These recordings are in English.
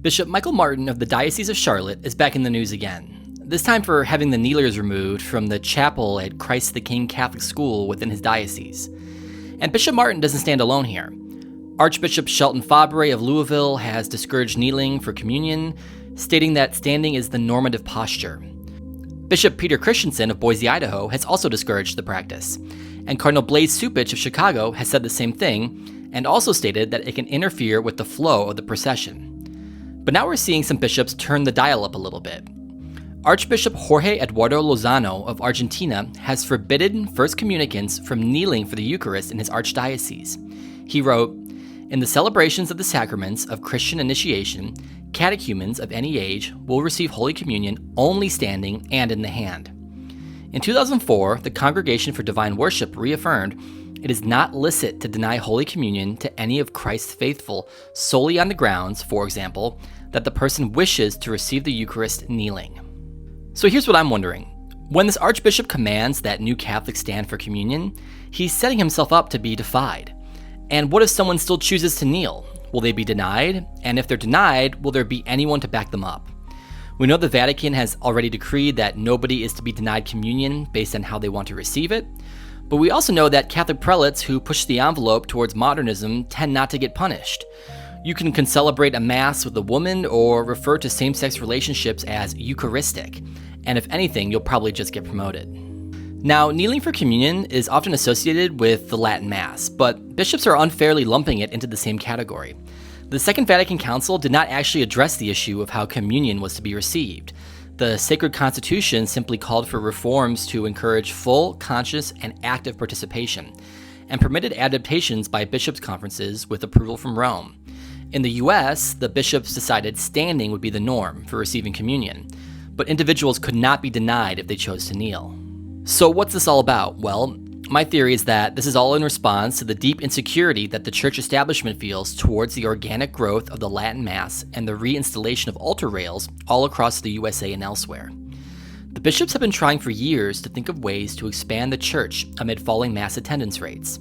Bishop Michael Martin of the Diocese of Charlotte is back in the news again, this time for having the kneelers removed from the chapel at Christ the King Catholic School within his diocese. And Bishop Martin doesn't stand alone here. Archbishop Shelton Fabre of Louisville has discouraged kneeling for communion, stating that standing is the normative posture. Bishop Peter Christensen of Boise, Idaho has also discouraged the practice, and Cardinal Blaise Cupich of Chicago has said the same thing, and also stated that it can interfere with the flow of the procession. But now we're seeing some bishops turn the dial up a little bit. Archbishop Jorge Eduardo Lozano of Argentina has forbidden First Communicants from kneeling for the Eucharist in his archdiocese. He wrote, "In the celebrations of the sacraments of Christian initiation, catechumens of any age will receive Holy Communion only standing and in the hand." In 2004, the Congregation for Divine Worship reaffirmed it is not licit to deny Holy Communion to any of Christ's faithful solely on the grounds, for example, that the person wishes to receive the Eucharist kneeling. So here's what I'm wondering. When this Archbishop commands that new Catholics stand for communion, he's setting himself up to be defied. And what if someone still chooses to kneel? Will they be denied? And if they're denied, will there be anyone to back them up? We know the Vatican has already decreed that nobody is to be denied communion based on how they want to receive it. But we also know that Catholic prelates who push the envelope towards modernism tend not to get punished. You can celebrate a mass with a woman or refer to same-sex relationships as Eucharistic, and if anything, you'll probably just get promoted. Now, kneeling for communion is often associated with the Latin Mass, but bishops are unfairly lumping it into the same category. The Second Vatican Council did not actually address the issue of how communion was to be received. The Sacred Constitution simply called for reforms to encourage full, conscious, and active participation, and permitted adaptations by bishops' conferences with approval from Rome. In the US, the bishops decided standing would be the norm for receiving communion, but individuals could not be denied if they chose to kneel. So what's this all about? Well, my theory is that this is all in response to the deep insecurity that the church establishment feels towards the organic growth of the Latin Mass and the reinstallation of altar rails all across the USA and elsewhere. The bishops have been trying for years to think of ways to expand the church amid falling Mass attendance rates.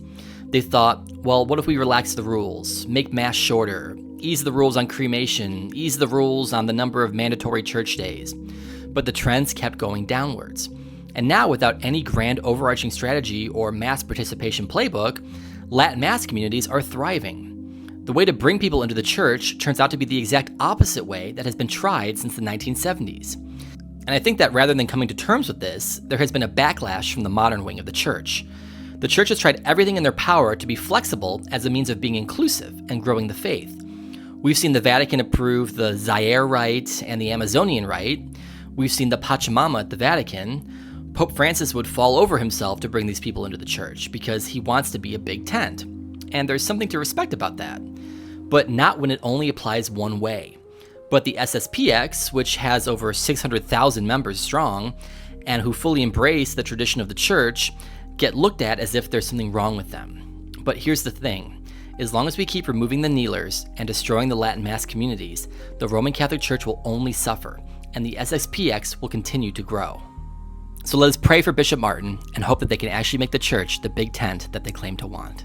They thought, well, what if we relax the rules, make Mass shorter, ease the rules on cremation, ease the rules on the number of mandatory church days? But the trends kept going downwards. And now, without any grand overarching strategy or mass participation playbook, Latin Mass communities are thriving. The way to bring people into the church turns out to be the exact opposite way that has been tried since the 1970s. And I think that rather than coming to terms with this, there has been a backlash from the modern wing of the church. The church has tried everything in their power to be flexible as a means of being inclusive and growing the faith. We've seen the Vatican approve the Zaire Rite and the Amazonian Rite. We've seen the Pachamama at the Vatican. Pope Francis would fall over himself to bring these people into the church because he wants to be a big tent. And there's something to respect about that. But not when it only applies one way. But the SSPX, which has over 600,000 members strong, and who fully embrace the tradition of the church, get looked at as if there's something wrong with them. But here's the thing. As long as we keep removing the kneelers and destroying the Latin Mass communities, the Roman Catholic Church will only suffer, and the SSPX will continue to grow. So let us pray for Bishop Martin and hope that they can actually make the church the big tent that they claim to want.